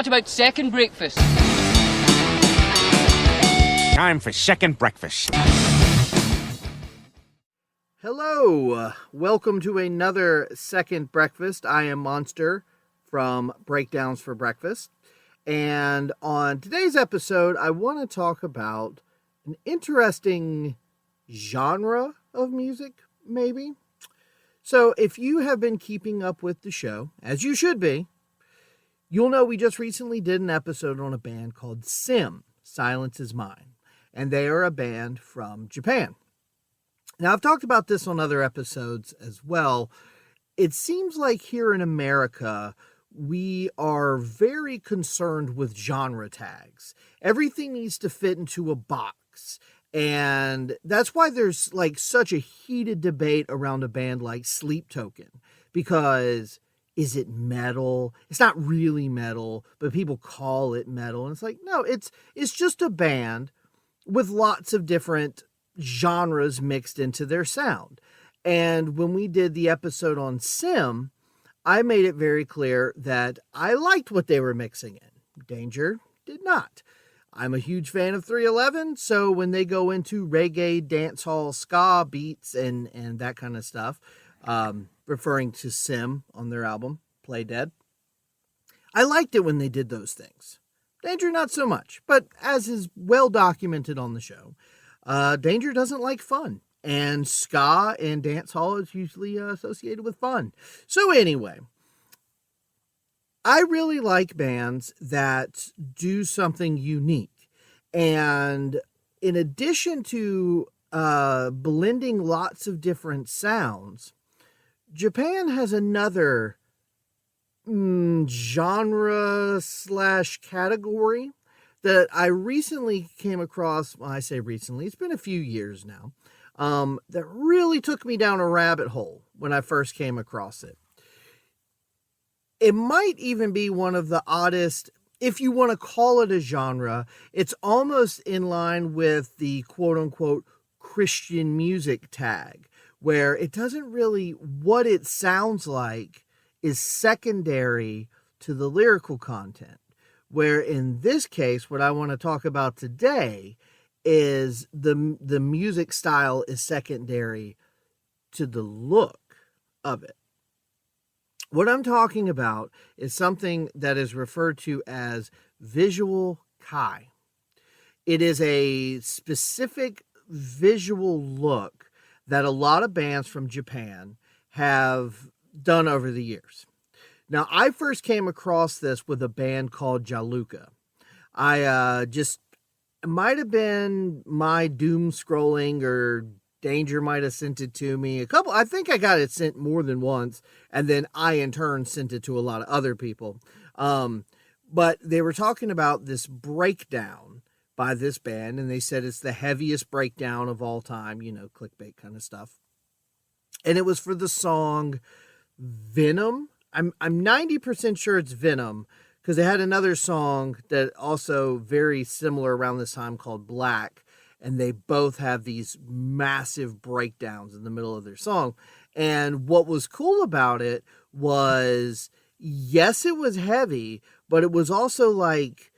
What about second breakfast? Time for second breakfast. Hello, welcome to another Second Breakfast. I am Monster from Breakdowns for Breakfast. And on today's episode, I want to talk about an interesting genre of music, maybe. So if you have been keeping up with the show, as you should be, you'll know we just recently did an episode on a band called Sim, Silence Is Mine. And they are a band from Japan. Now, I've talked about this on other episodes as well. It seems like here in America, we are very concerned with genre tags. Everything needs to fit into a box. And that's why there's like such a heated debate around a band like Sleep Token. Because is it metal? It's not really metal, but people call it metal. And it's like, no, it's just a band with lots of different genres mixed into their sound. And when we did the episode on Sim, I made it very clear that I liked what they were mixing in. Danger did not. I'm a huge fan of 311, so when they go into reggae, dancehall, ska beats, and that kind of stuff, referring to Sim on their album, Play Dead, I liked it when they did those things. Danger, not so much, but as is well documented on the show, Danger doesn't like fun, and ska and dancehall is usually associated with fun. So anyway, I really like bands that do something unique. And in addition to blending lots of different sounds, Japan has another genre / category that I recently came across. Well, I say recently, it's been a few years now, that really took me down a rabbit hole when I first came across it. It might even be one of the oddest, if you want to call it a genre. It's almost in line with the quote-unquote Christian music tag, where it doesn't really, what it sounds like is secondary to the lyrical content. Where in this case, what I want to talk about today is the music style is secondary to the look of it. What I'm talking about is something that is referred to as Visual Kei. It is a specific visual look that a lot of bands from Japan have done over the years. Now, I first came across this with a band called Jaluka. It might have been my doom scrolling, or Danger might have sent it to me. I think I got it sent more than once, and then I in turn sent it to a lot of other people. But they were talking about this breakdown by this band, and they said it's the heaviest breakdown of all time, clickbait kind of stuff. And it was for the song Venom. I'm 90% sure it's Venom, because they had another song that also very similar around this time called Black, and they both have these massive breakdowns in the middle of their song. And what was cool about it was, yes, it was heavy, but it was also like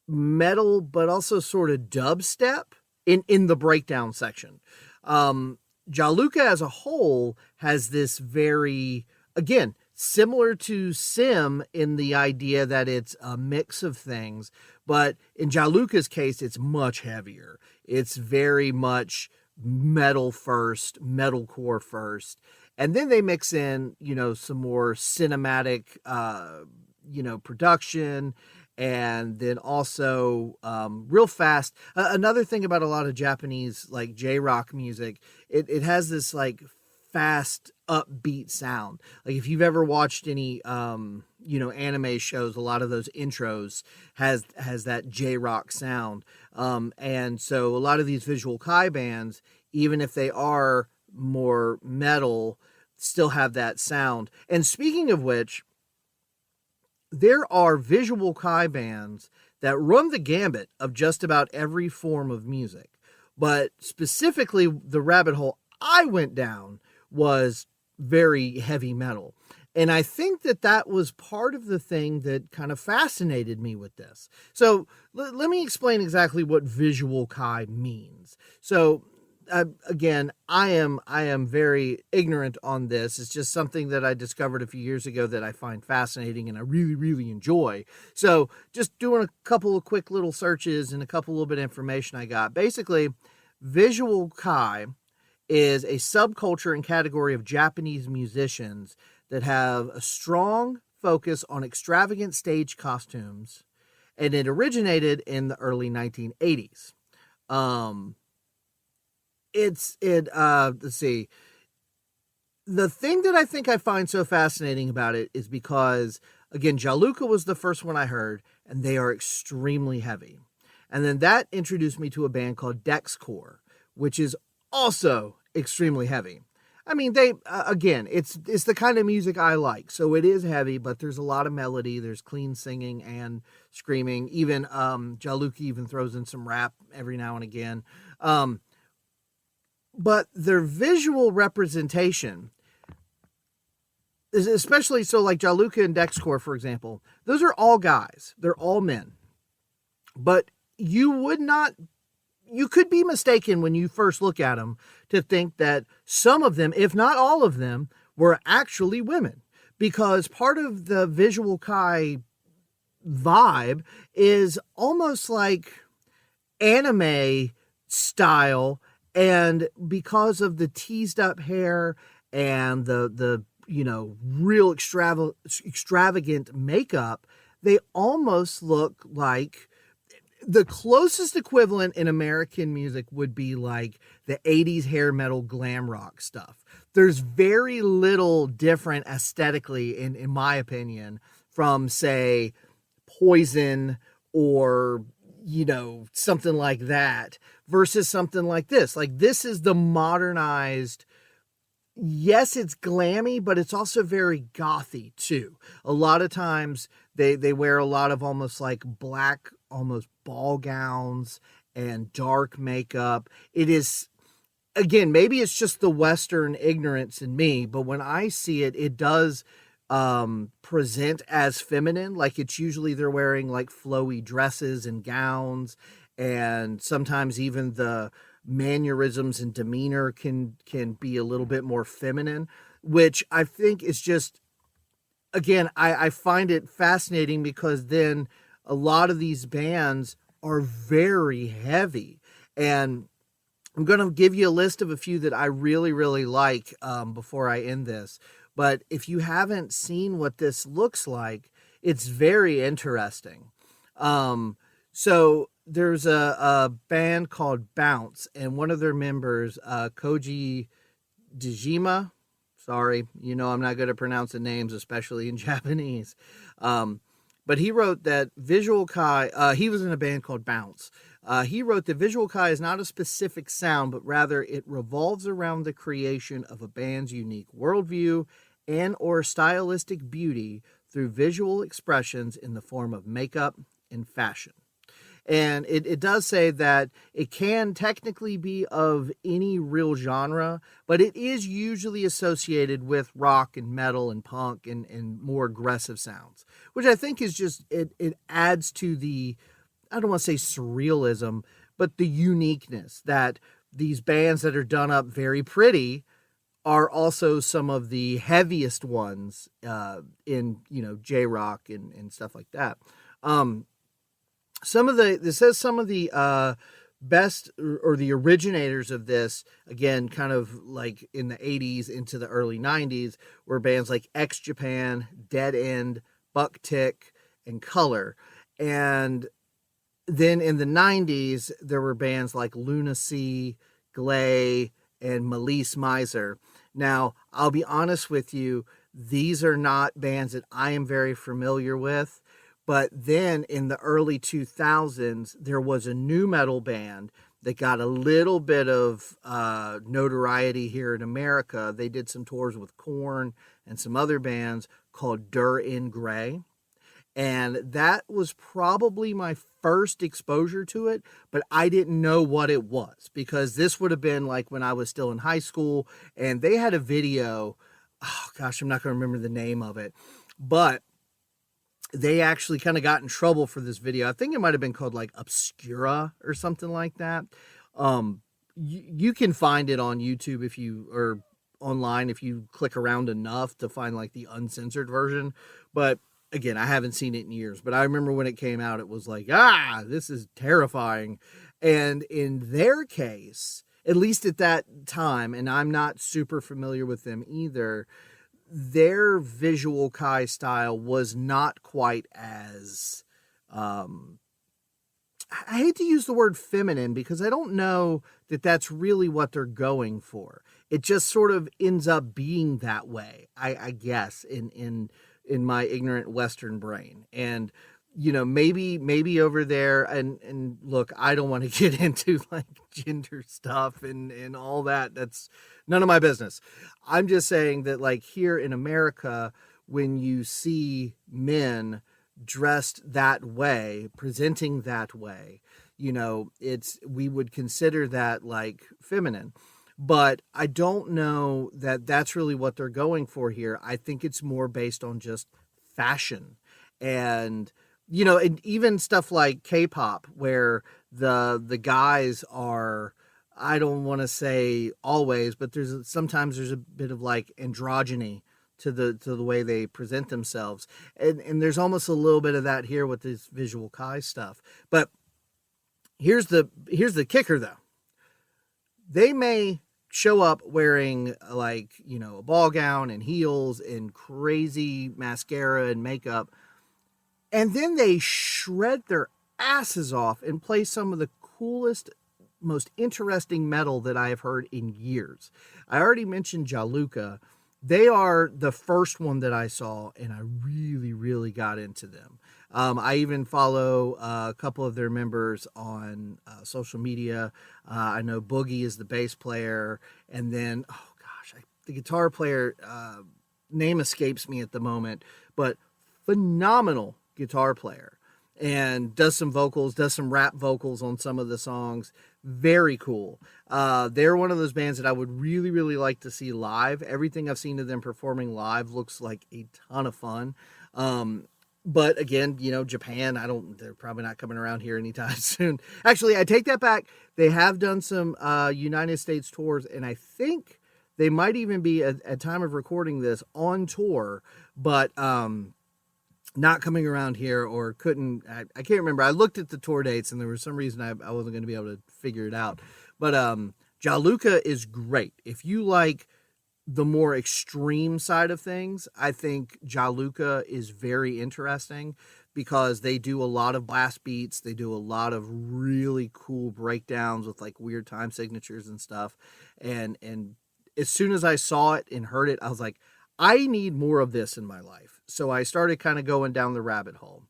metal, but also sort of dubstep in the breakdown section. Jaluka as a whole has this very, again, similar to Sim in the idea that it's a mix of things, but in Jaluka's case, it's much heavier. It's very much metal first, metalcore first. And then they mix in, some more cinematic, production. And then also real fast. Another thing about a lot of Japanese, like J-rock music, it has this like fast, upbeat sound. Like if you've ever watched any, anime shows, a lot of those intros has that J-rock sound. And so a lot of these Visual Kei bands, even if they are more metal, still have that sound. And speaking of which, there are Visual Kei bands that run the gambit of just about every form of music. But specifically, the rabbit hole I went down was very heavy metal. And I think that that was part of the thing that kind of fascinated me with this. So let me explain exactly what Visual Kei means. So again, I am very ignorant on this. It's just something that I discovered a few years ago that I find fascinating and I really, really enjoy. So just doing a couple of quick little searches and a couple little bit of information I got. Basically, Visual Kei is a subculture and category of Japanese musicians that have a strong focus on extravagant stage costumes, and it originated in the early 1980s. Let's see. The thing that I think I find so fascinating about it is because, again, Jaluka was the first one I heard, and they are extremely heavy. And then that introduced me to a band called Dexcore, which is also extremely heavy. I mean, they again, it's the kind of music I like. So it is heavy, but there's a lot of melody. There's clean singing and screaming. Even Jaluki even throws in some rap every now and again. But their visual representation, especially so like Jaluka and Dexcore, for example, those are all guys. They're all men. But you could be mistaken when you first look at them to think that some of them, if not all of them, were actually women. Because part of the Visual Kei vibe is almost like anime style, and because of the teased up hair and the real extravagant makeup, they almost look like the closest equivalent in American music would be like the 80s hair metal glam rock stuff. There's very little different aesthetically, in my opinion, from, say, Poison or, something like that versus something like this. Like, this is the modernized. Yes, it's glammy, but it's also very gothy too. A lot of times they wear a lot of almost like black, almost ball gowns and dark makeup. It is, again, maybe it's just the Western ignorance in me, but when I see it, it does present as feminine. Like, it's usually they're wearing like flowy dresses and gowns, and sometimes even the mannerisms and demeanor can be a little bit more feminine, which I think is just, again, I find it fascinating because then a lot of these bands are very heavy. And I'm going to give you a list of a few that I really, really like before I end this. But if you haven't seen what this looks like, it's very interesting. So there's a band called Bounce, and one of their members, Koji Dejima, sorry, I'm not good at pronouncing names, especially in Japanese. But he wrote that Visual Kei, he was in a band called Bounce. He wrote that Visual Kei is not a specific sound, but rather it revolves around the creation of a band's unique worldview and or stylistic beauty through visual expressions in the form of makeup and fashion. And it does say that it can technically be of any real genre, but it is usually associated with rock and metal and punk and more aggressive sounds, which I think is just, it adds to the, I don't want to say surrealism, but the uniqueness that these bands that are done up very pretty are also some of the heaviest ones in, J-rock and stuff like that. This says some of the best or the originators of this, again, kind of like in the 80s into the early 90s, were bands like X Japan, Dead End, Buck Tick, and Color. And then in the 90s, there were bands like Lunacy, Glay, and Melise Miser. Now, I'll be honest with you, these are not bands that I am very familiar with. But then in the early 2000s, there was a new metal band that got a little bit of notoriety here in America. They did some tours with Korn and some other bands called Dir in Grey. And that was probably my first exposure to it, but I didn't know what it was because this would have been like when I was still in high school, and they had a video. oh gosh, I'm not going to remember the name of it, but they actually kind of got in trouble for this video. I think it might have been called like Obscura or something like that. You can find it on YouTube if you, or online if you click around enough to find like the uncensored version. But again, I haven't seen it in years, but I remember when it came out, it was like, this is terrifying. And in their case, at least at that time, and I'm not super familiar with them either, their Visual Kei style was not quite as, I hate to use the word feminine because I don't know that that's really what they're going for. It just sort of ends up being that way, I guess, in my ignorant Western brain. And maybe over there, and look, I don't want to get into like gender stuff and all that. That's none of my business. I'm just saying that like here in America, when you see men dressed that way, presenting that way, we would consider that like feminine. But I don't know that that's really what they're going for here. I think it's more based on just fashion and and even stuff like K-pop, where the guys are, I don't want to say always, but sometimes there's a bit of like androgyny to the way they present themselves, and there's almost a little bit of that here with this Visual Kei stuff. But here's the kicker though. They may show up wearing like a ball gown and heels and crazy mascara and makeup, and then they shred their asses off and play some of the coolest, most interesting metal that I have heard in years. I already mentioned Jaluka. They are the first one that I saw, and I really, really got into them. I even follow a couple of their members on social media. I know Boogie is the bass player, and then, oh gosh, the guitar player, name escapes me at the moment, but phenomenal guitar player, and does some rap vocals on some of the songs. Very cool. They're one of those bands that I would really, really like to see live. Everything I've seen of them performing live looks like a ton of fun. But again, Japan, they're probably not coming around here anytime soon. Actually, I take that back. They have done some United States tours, and I think they might even be, at time of recording this, on tour, but not coming around here, or couldn't. I can't remember. I looked at the tour dates, and there was some reason I wasn't going to be able to figure it out. But Jaluka is great. If you like the more extreme side of things, I think Jaluka is very interesting because they do a lot of blast beats. They do a lot of really cool breakdowns with like weird time signatures and stuff. And as soon as I saw it and heard it, I was like, I need more of this in my life. So I started kind of going down the rabbit hole.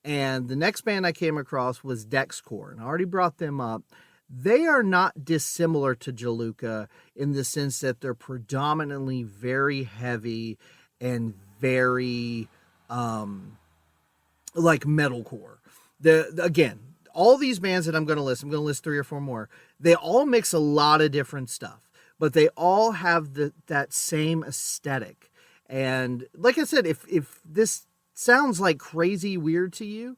And the next band I came across was Dexcore, and I already brought them up. They are not dissimilar to Jaluka in the sense that they're predominantly very heavy and very like metalcore. Again, all these bands that I'm going to list 3 or 4 more. They all mix a lot of different stuff, but they all have that same aesthetic. And like I said, if this sounds like crazy weird to you,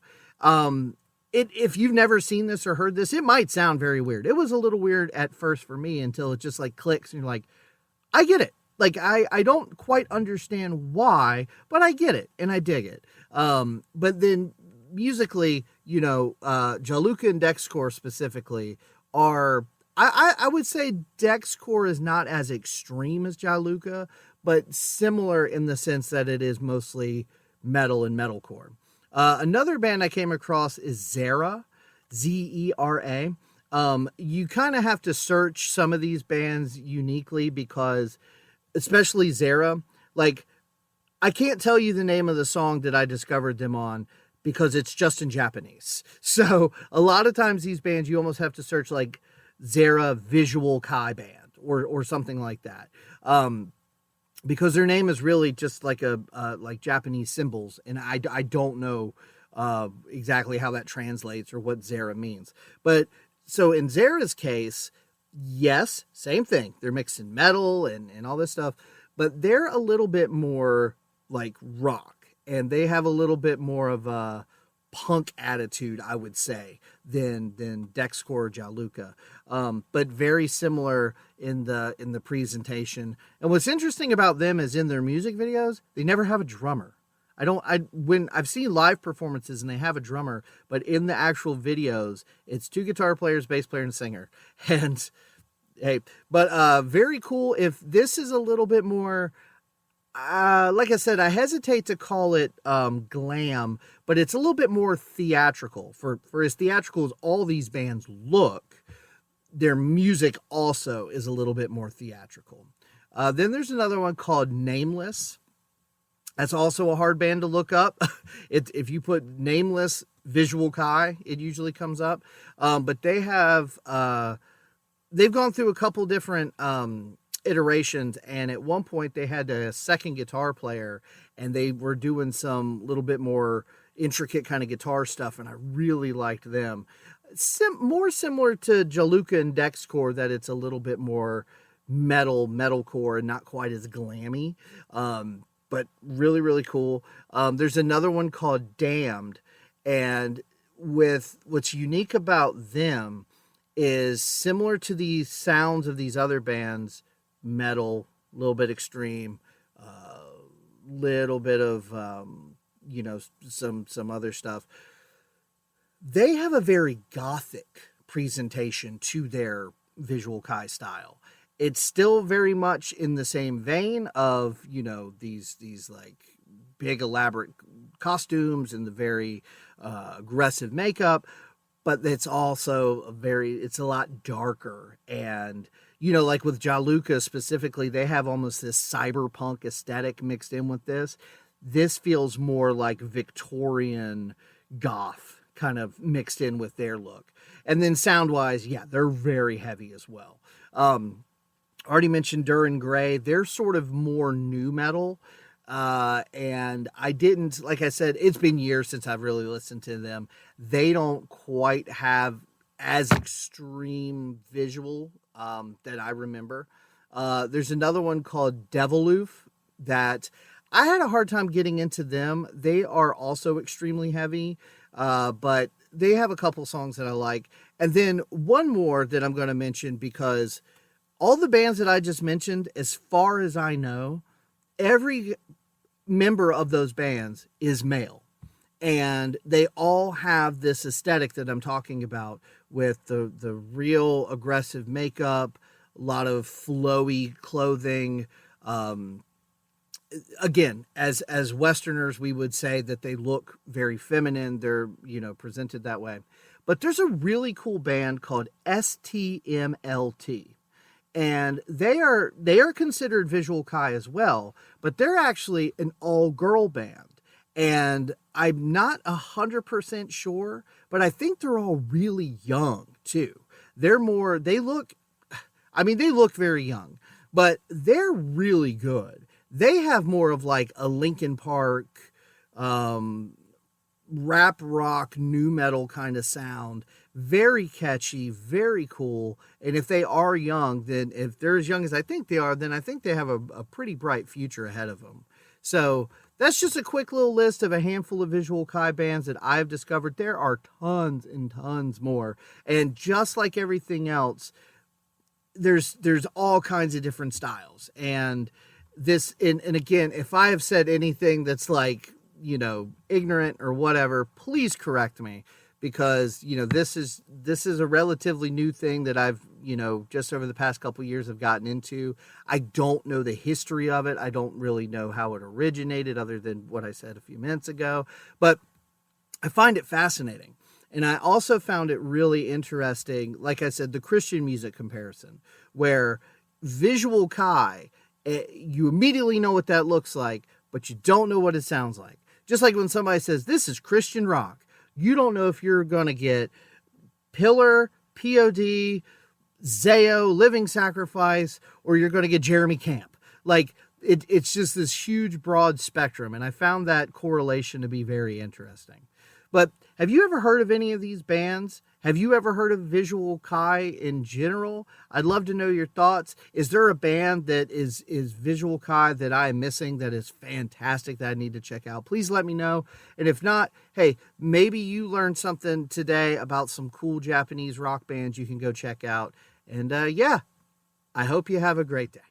if you've never seen this or heard this, it might sound very weird. It was a little weird at first for me until it just like clicks and you're like, I get it. Like, I don't quite understand why, but I get it and I dig it. But then musically, Jaluka and Dexcore specifically are, I would say Dexcore is not as extreme as Jaluka, but similar in the sense that it is mostly metal and metalcore. Another band I came across is Zera, Zera. You kind of have to search some of these bands uniquely because, especially Zera, like, I can't tell you the name of the song that I discovered them on because it's just in Japanese. So a lot of times these bands, you almost have to search like Zera Visual Kei Band or something like that. Because their name is really just like like Japanese symbols, and I don't know exactly how that translates or what Zera means. But so in Zera's case, yes, same thing. They're mixing metal and all this stuff, but they're a little bit more like rock, and they have a little bit more of a punk attitude, I would say, than Dexcore or Jaluka, but very similar in the presentation. And what's interesting about them is in their music videos, they never have a drummer. When I've seen live performances and they have a drummer, but in the actual videos, it's 2 guitar players, bass player, and singer. And hey, but very cool. If this is a little bit more, like I said, I hesitate to call it glam, but it's a little bit more theatrical. For as theatrical as all these bands look, their music also is a little bit more theatrical. Then there's another one called Nameless. That's also a hard band to look up. If you put Nameless Visual Kei, it usually comes up. But they have they've gone through a couple different iterations, and at one point they had a second guitar player, and they were doing some little bit more intricate kind of guitar stuff, and I really liked them. More similar to Jaluka and Dexcore, that it's a little bit more metalcore and not quite as glammy. But really, really cool. There's another one called Damned, and what's unique about them is similar to the sounds of these other bands, metal, a little bit extreme, little bit of, some other stuff. They have a very gothic presentation to their Visual Kei style. It's still very much in the same vein of, these like big elaborate costumes and the very aggressive makeup, but it's also it's a lot darker. And, like with Jaluka specifically, they have almost this cyberpunk aesthetic mixed in with this. This feels more like Victorian goth kind of mixed in with their look. And then sound-wise, yeah, they're very heavy as well. Already mentioned Duran Gray. They're sort of more nu metal. And I didn't, like I said, it's been years since I've really listened to them. They don't quite have as extreme visual that I remember. There's another one called Deviloof that I had a hard time getting into them. They are also extremely heavy, but they have a couple songs that I like. And then one more that I'm going to mention, because all the bands that I just mentioned, as far as I know, every member of those bands is male. And they all have this aesthetic that I'm talking about, with the real aggressive makeup, a lot of flowy clothing. Again, as Westerners, we would say that they look very feminine. They're, presented that way. But there's a really cool band called STMLT. And they are considered Visual Kei as well, but they're actually an all-girl band. And I'm not 100% sure, but I think they're all really young too. They look very young, but they're really good. They have more of like a Linkin Park, rap rock, nu metal kind of sound. Very catchy, very cool. And if they are young, then if they're as young as I think they are, then I think they have a pretty bright future ahead of them. So that's just a quick little list of a handful of Visual Kei bands that I've discovered. There are tons and tons more. And just like everything else, there's all kinds of different styles. And and again, if I have said anything that's like, ignorant or whatever, please correct me. Because, this is a relatively new thing that I've, just over the past couple of years have gotten into. I don't know the history of it. I don't really know how it originated, other than what I said a few minutes ago. But I find it fascinating. And I also found it really interesting, like I said, the Christian music comparison, where Visual Kei, you immediately know what that looks like, but you don't know what it sounds like. Just like when somebody says, this is Christian rock. You don't know if you're going to get Pillar, POD, Zao, Living Sacrifice, or you're going to get Jeremy Camp. Like, it's just this huge, broad spectrum, and I found that correlation to be very interesting. But have you ever heard of any of these bands? Have you ever heard of Visual Kei in general? I'd love to know your thoughts. Is there a band that is Visual Kei that I am missing that is fantastic that I need to check out? Please let me know. And if not, hey, maybe you learned something today about some cool Japanese rock bands you can go check out. And yeah, I hope you have a great day.